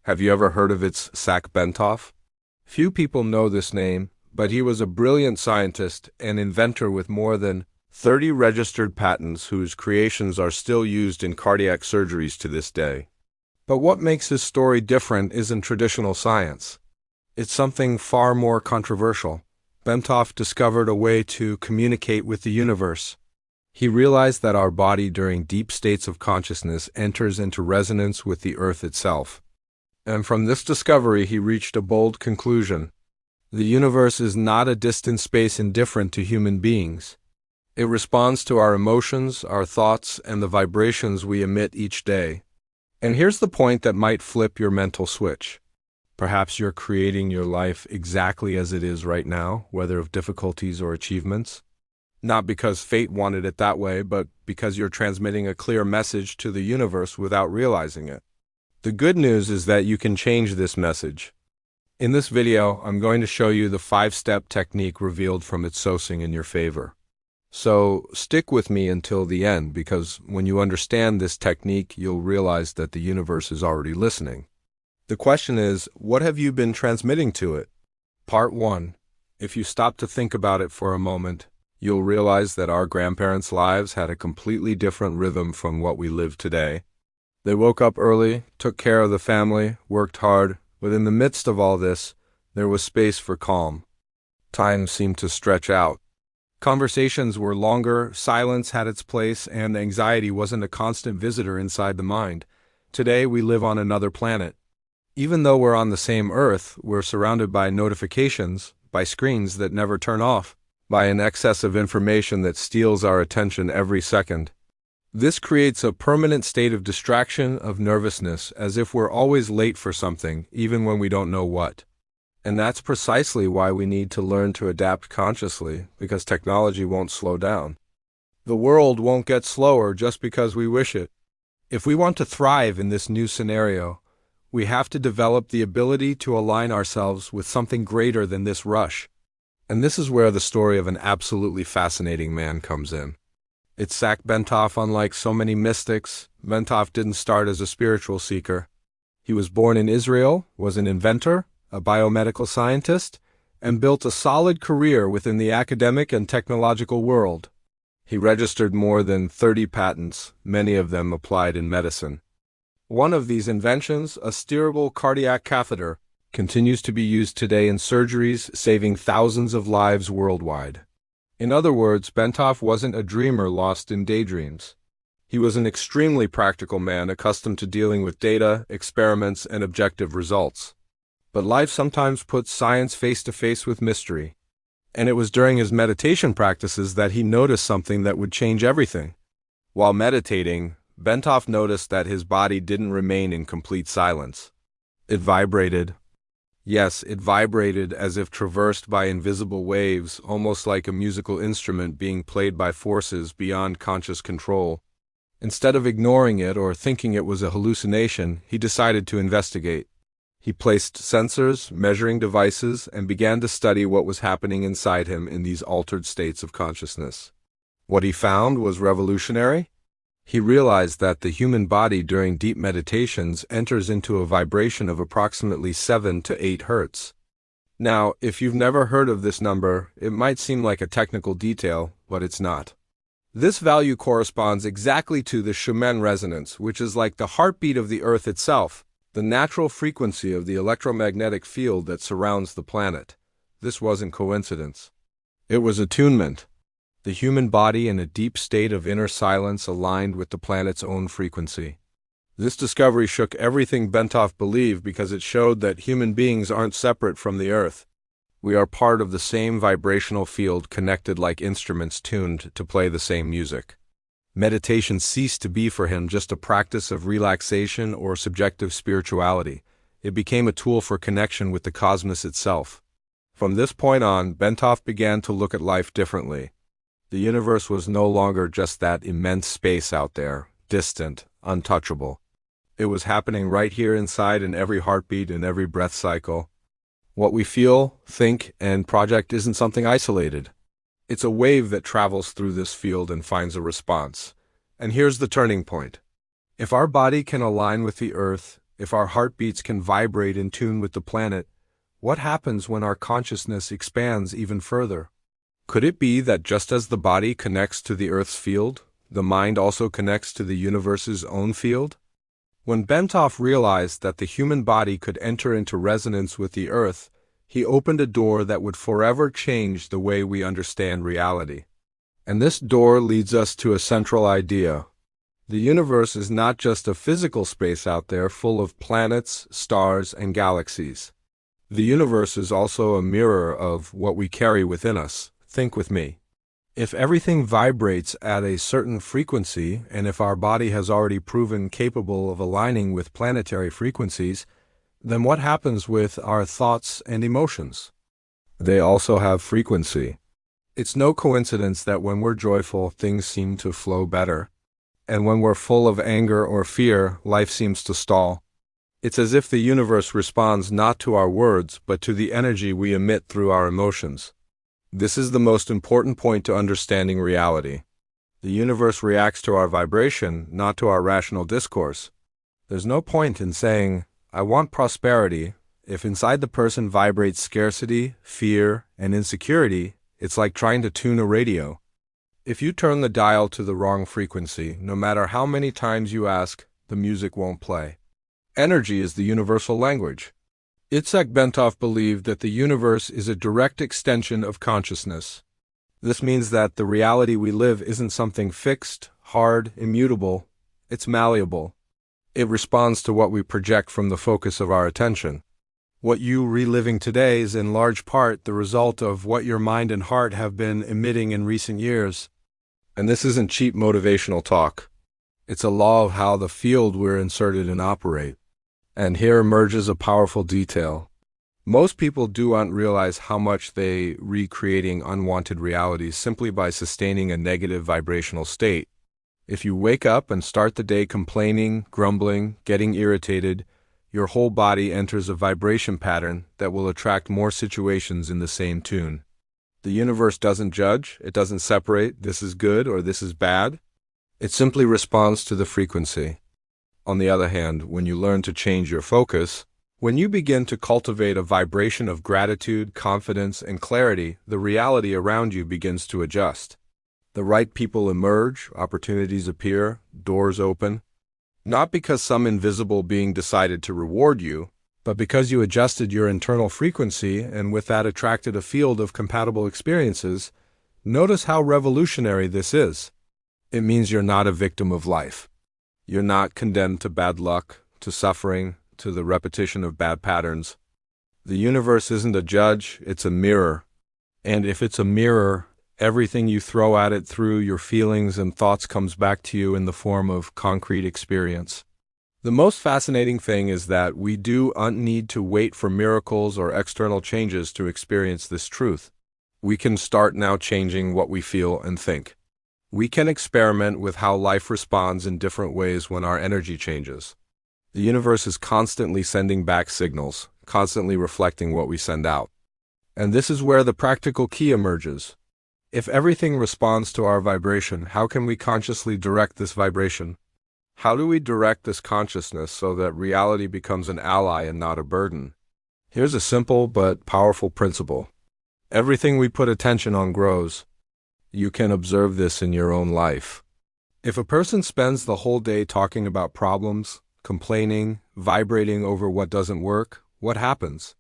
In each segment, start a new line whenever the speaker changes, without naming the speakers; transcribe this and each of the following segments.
Have you ever heard of Itzhak Bentov? Few people know this name, but he was a brilliant scientist and inventor with more than 30 registered patents whose creations are still used in cardiac surgeries to this day. But what makes his story different isn't traditional science. It's something far more controversial. Bentov discovered a way to communicate with the universe. He realized that our body during deep states of consciousness enters into resonance with the earth itself. And from this discovery he reached a bold conclusion. The universe is not a distant space indifferent to human beings. It responds to our emotions, our thoughts, and the vibrations we emit each day. And here's the point that might flip your mental switch. Perhaps you're creating your life exactly as it is right now, whether of difficulties or achievements. Not because fate wanted it that way, but because you're transmitting a clear message to the universe without realizing it. The good news is that you can change this message. In this video, I'm going to show you the 5-step technique revealed from Itzhak in your favor. So stick with me until the end, because when you understand this technique, you'll realize that the universe is already listening. The question is, what have you been transmitting to it? Part 1. If you stop to think about it for a moment, you'll realize that our grandparents' lives had a completely different rhythm from what we live today. They woke up early, took care of the family, worked hard, but in the midst of all this, there was space for calm. Time seemed to stretch out. Conversations were longer, silence had its place, and anxiety wasn't a constant visitor inside the mind. Today, we live on another planet. Even though we're on the same Earth, we're surrounded by notifications, by screens that never turn off, by an excess of information that steals our attention every second. This creates a permanent state of distraction, of nervousness, as if we're always late for something, even when we don't know what. And that's precisely why we need to learn to adapt consciously, because technology won't slow down. The world won't get slower just because we wish it. If we want to thrive in this new scenario, we have to develop the ability to align ourselves with something greater than this rush. And this is where the story of an absolutely fascinating man comes in. Itzhak Bentov, unlike so many mystics, Bentov didn't start as a spiritual seeker. He was born in Israel, was an inventor, a biomedical scientist, and built a solid career within the academic and technological world. He registered more than 30 patents, many of them applied in medicine. One of these inventions, a steerable cardiac catheter, continues to be used today in surgeries, saving thousands of lives worldwide. In other words, Bentov wasn't a dreamer lost in daydreams. He was an extremely practical man accustomed to dealing with data, experiments, and objective results. But life sometimes puts science face to face with mystery. And it was during his meditation practices that he noticed something that would change everything. While meditating, Bentov noticed that his body didn't remain in complete silence. It vibrated. Yes, it vibrated as if traversed by invisible waves, almost like a musical instrument being played by forces beyond conscious control. Instead of ignoring it or thinking it was a hallucination, he decided to investigate. He placed sensors, measuring devices, and began to study what was happening inside him in these altered states of consciousness. What he found was revolutionary. He realized that the human body during deep meditations enters into a vibration of approximately 7 to 8 Hz. Now, if you've never heard of this number, it might seem like a technical detail, but it's not. This value corresponds exactly to the Schumann resonance, which is like the heartbeat of the Earth itself, the natural frequency of the electromagnetic field that surrounds the planet. This wasn't coincidence. It was attunement. The human body in a deep state of inner silence aligned with the planet's own frequency. This discovery shook everything Bentov believed because it showed that human beings aren't separate from the Earth. We are part of the same vibrational field, connected like instruments tuned to play the same music. Meditation ceased to be for him just a practice of relaxation or subjective spirituality. It became a tool for connection with the cosmos itself. From this point on, Bentov began to look at life differently. The universe was no longer just that immense space out there, distant, untouchable. It was happening right here inside in every heartbeat and every breath cycle. What we feel, think, and project isn't something isolated. It's a wave that travels through this field and finds a response. And here's the turning point. If our body can align with the Earth, If our heartbeats can vibrate in tune with the planet, what happens when our consciousness expands even further? Could it be that just as the body connects to the Earth's field, the mind also connects to the universe's own field? When Bentov realized that the human body could enter into resonance with the Earth, he opened a door that would forever change the way we understand reality. And this door leads us to a central idea. The universe is not just a physical space out there full of planets, stars, and galaxies. The universe is also a mirror of what we carry within us. Think with me. If everything vibrates at a certain frequency, and if our body has already proven capable of aligning with planetary frequencies, then what happens with our thoughts and emotions? They also have frequency. It's no coincidence that when we're joyful, things seem to flow better. And when we're full of anger or fear, life seems to stall. It's as if the universe responds not to our words, but to the energy we emit through our emotions. This is the most important point to understanding reality. The universe reacts to our vibration, not to our rational discourse. There's no point in saying, "I want prosperity," if inside the person vibrates scarcity, fear, and insecurity. It's like trying to tune a radio. If you turn the dial to the wrong frequency, no matter how many times you ask, the music won't play. Energy is the universal language. Itzhak Bentov believed that the universe is a direct extension of consciousness. This means that the reality we live isn't something fixed, hard, immutable. It's malleable. It responds to what we project from the focus of our attention. What you reliving today is in large part the result of what your mind and heart have been emitting in recent years. And this isn't cheap motivational talk. It's a law of how the field we're inserted in operate. And here emerges a powerful detail. Most people don't realize how much they recreating unwanted realities simply by sustaining a negative vibrational state. If you wake up and start the day complaining, grumbling, getting irritated, your whole body enters a vibration pattern that will attract more situations in the same tune. The universe doesn't judge, it doesn't separate this is good or this is bad. It simply responds to the frequency. On the other hand, when you learn to change your focus, when you begin to cultivate a vibration of gratitude, confidence, and clarity, the reality around you begins to adjust. The right people emerge, opportunities appear, doors open. Not because some invisible being decided to reward you, but because you adjusted your internal frequency and with that attracted a field of compatible experiences. Notice how revolutionary this is. It means you're not a victim of life. You're not condemned to bad luck, to suffering, to the repetition of bad patterns. The universe isn't a judge, it's a mirror. And if it's a mirror, everything you throw at it through your feelings and thoughts comes back to you in the form of concrete experience. The most fascinating thing is that we don't need to wait for miracles or external changes to experience this truth. We can start now changing what we feel and think. We can experiment with how life responds in different ways when our energy changes. The universe is constantly sending back signals, constantly reflecting what we send out. And this is where the practical key emerges. If everything responds to our vibration, how can we consciously direct this vibration? How do we direct this consciousness so that reality becomes an ally and not a burden? Here's a simple but powerful principle. Everything we put attention on grows. You can observe this in your own life. If a person spends the whole day talking about problems, complaining, vibrating over what doesn't work, what happens?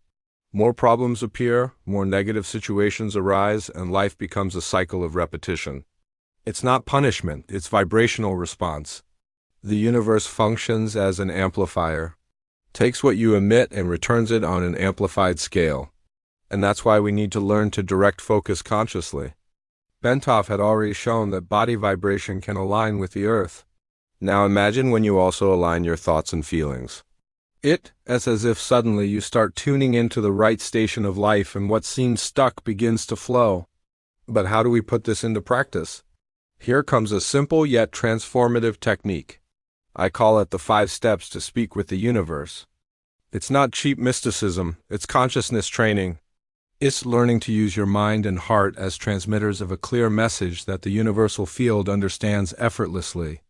More problems appear, more negative situations arise, and life becomes a cycle of repetition. It's not punishment, it's vibrational response. The universe functions as an amplifier, takes what you emit and returns it on an amplified scale. And that's why we need to learn to direct focus consciously. Bentov had already shown that body vibration can align with the earth. Now imagine when you also align your thoughts and feelings. It's as if suddenly you start tuning into the right station of life and what seems stuck begins to flow. But how do we put this into practice? Here comes a simple yet transformative technique. I call it the 5 steps to speak with the universe. It's not cheap mysticism, it's consciousness training. It's learning to use your mind and heart as transmitters of a clear message that the universal field understands effortlessly.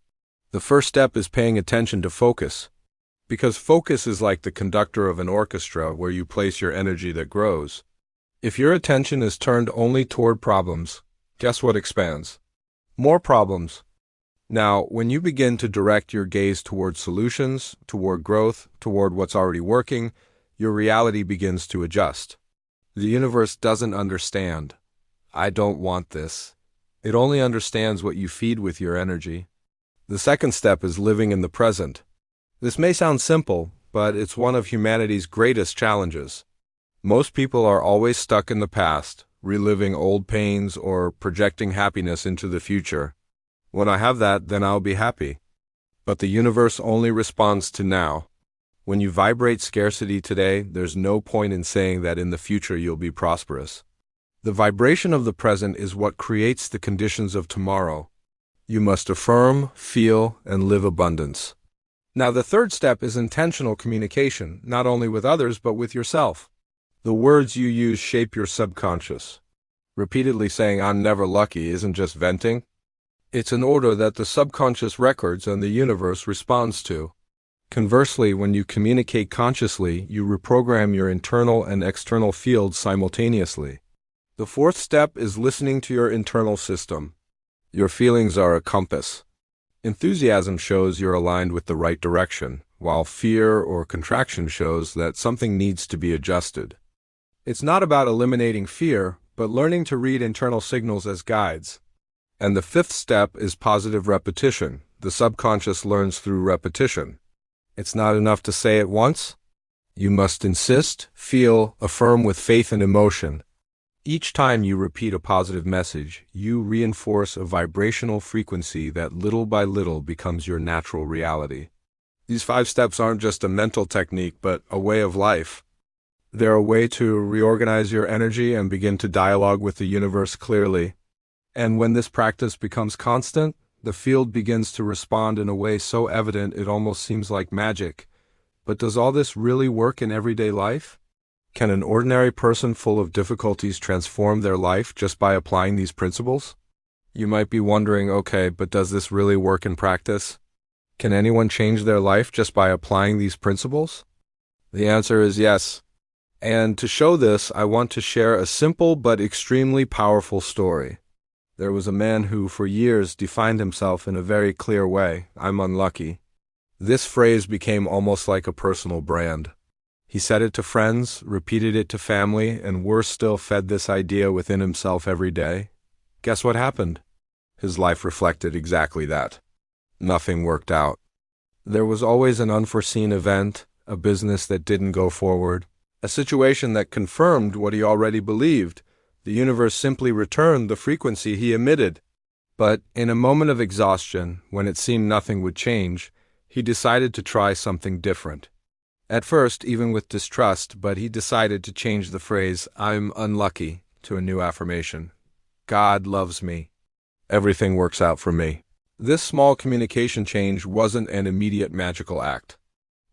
The first step is paying attention to focus. Because focus is like the conductor of an orchestra where you place your energy that grows. If your attention is turned only toward problems, guess what expands? More problems. Now, when you begin to direct your gaze toward solutions, toward growth, toward what's already working, your reality begins to adjust. The universe doesn't understand. I don't want this. It only understands what you feed with your energy. The second step is living in the present. This may sound simple, but it's one of humanity's greatest challenges. Most people are always stuck in the past, reliving old pains or projecting happiness into the future. When I have that, then I'll be happy. But the universe only responds to now. When you vibrate scarcity today, there's no point in saying that in the future you'll be prosperous. The vibration of the present is what creates the conditions of tomorrow. You must affirm, feel, and live abundance. Now, the third step is intentional communication, not only with others, but with yourself. The words you use shape your subconscious. Repeatedly saying, "I'm never lucky," isn't just venting. It's an order that the subconscious records and the universe responds to. Conversely, when you communicate consciously, you reprogram your internal and external fields simultaneously. The fourth step is listening to your internal system. Your feelings are a compass. Enthusiasm shows you're aligned with the right direction, while fear or contraction shows that something needs to be adjusted. It's not about eliminating fear, but learning to read internal signals as guides. And the fifth step is positive repetition. The subconscious learns through repetition. It's not enough to say it once. You must insist, feel, affirm with faith and emotion. Each time you repeat a positive message, you reinforce a vibrational frequency that little by little becomes your natural reality. These 5 steps aren't just a mental technique, but a way of life. They're a way to reorganize your energy and begin to dialogue with the universe clearly. And when this practice becomes constant, the field begins to respond in a way so evident it almost seems like magic. But does all this really work in everyday life? Can an ordinary person full of difficulties transform their life just by applying these principles? You might be wondering, okay, but does this really work in practice? Can anyone change their life just by applying these principles? The answer is yes. And to show this, I want to share a simple but extremely powerful story. There was a man who, for years, defined himself in a very clear way: "I'm unlucky." This phrase became almost like a personal brand. He said it to friends, repeated it to family, and worse still, fed this idea within himself every day. Guess what happened? His life reflected exactly that. Nothing worked out. There was always an unforeseen event, a business that didn't go forward, a situation that confirmed what he already believed. The universe simply returned the frequency he emitted. But in a moment of exhaustion, when it seemed nothing would change, he decided to try something different. At first, even with distrust, but he decided to change the phrase, "I'm unlucky," to a new affirmation. "God loves me. Everything works out for me." This small communication change wasn't an immediate magical act.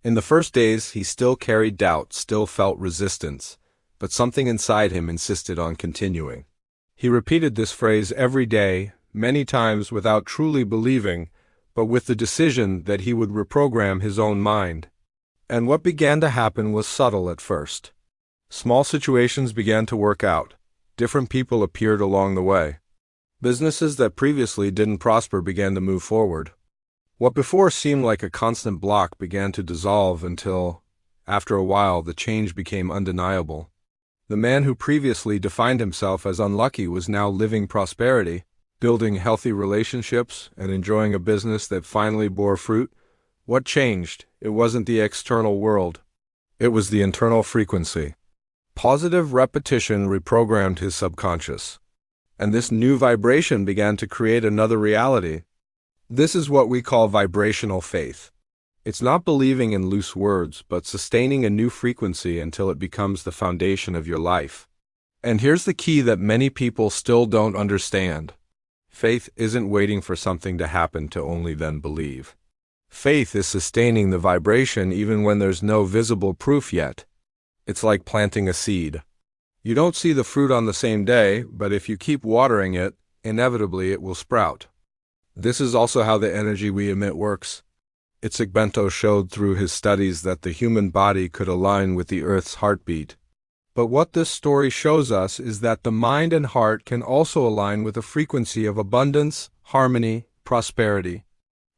In the first days, he still carried doubt, still felt resistance, but something inside him insisted on continuing. He repeated this phrase every day, many times without truly believing, but with the decision that he would reprogram his own mind. And what began to happen was subtle at first. Small situations began to work out. Different people appeared along the way. Businesses that previously didn't prosper began to move forward. What before seemed like a constant block began to dissolve until, after a while, the change became undeniable. The man who previously defined himself as unlucky was now living prosperity, building healthy relationships, and enjoying a business that finally bore fruit. What changed? It wasn't the external world. It was the internal frequency. Positive repetition reprogrammed his subconscious. And this new vibration began to create another reality. This is what we call vibrational faith. It's not believing in loose words, but sustaining a new frequency until it becomes the foundation of your life. And here's the key that many people still don't understand. Faith isn't waiting for something to happen to only then believe. Faith is sustaining the vibration even when there's no visible proof yet. It's like planting a seed. You don't see the fruit on the same day, but if you keep watering it, inevitably it will sprout. This is also how the energy we emit works. Itzhak Bentov showed through his studies that the human body could align with the Earth's heartbeat. But what this story shows us is that the mind and heart can also align with a frequency of abundance, harmony, prosperity.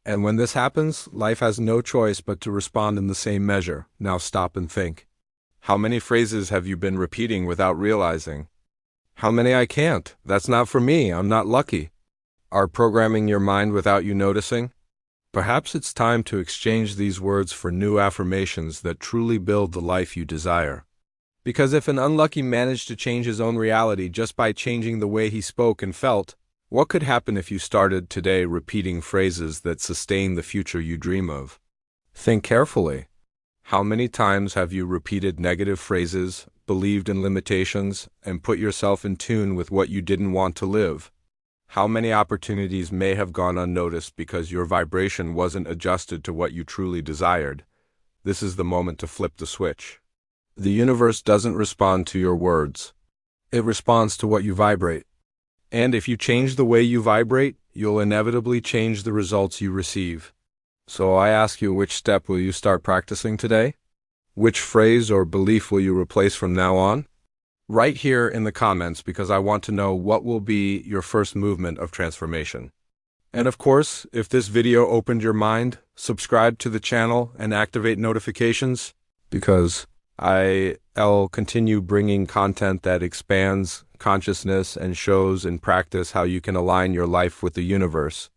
And when this happens, life has no choice but to respond in the same measure. Now stop and think. How many phrases have you been repeating without realizing? How many I can't? That's not for me. I'm not lucky. Are programming your mind without you noticing? Perhaps it's time to exchange these words for new affirmations that truly build the life you desire. Because if an unlucky managed to change his own reality just by changing the way he spoke and felt, what could happen if you started today repeating phrases that sustain the future you dream of? Think carefully. How many times have you repeated negative phrases, believed in limitations, and put yourself in tune with what you didn't want to live? How many opportunities may have gone unnoticed because your vibration wasn't adjusted to what you truly desired? This is the moment to flip the switch. The universe doesn't respond to your words. It responds to what you vibrate. And if you change the way you vibrate, you'll inevitably change the results you receive. So I ask you, which step will you start practicing today? Which phrase or belief will you replace from now on? Write here in the comments, because I want to know what will be your first movement of transformation. And of course, if this video opened your mind, subscribe to the channel and activate notifications, because I'll continue bringing content that expands consciousness and shows in practice how you can align your life with the universe.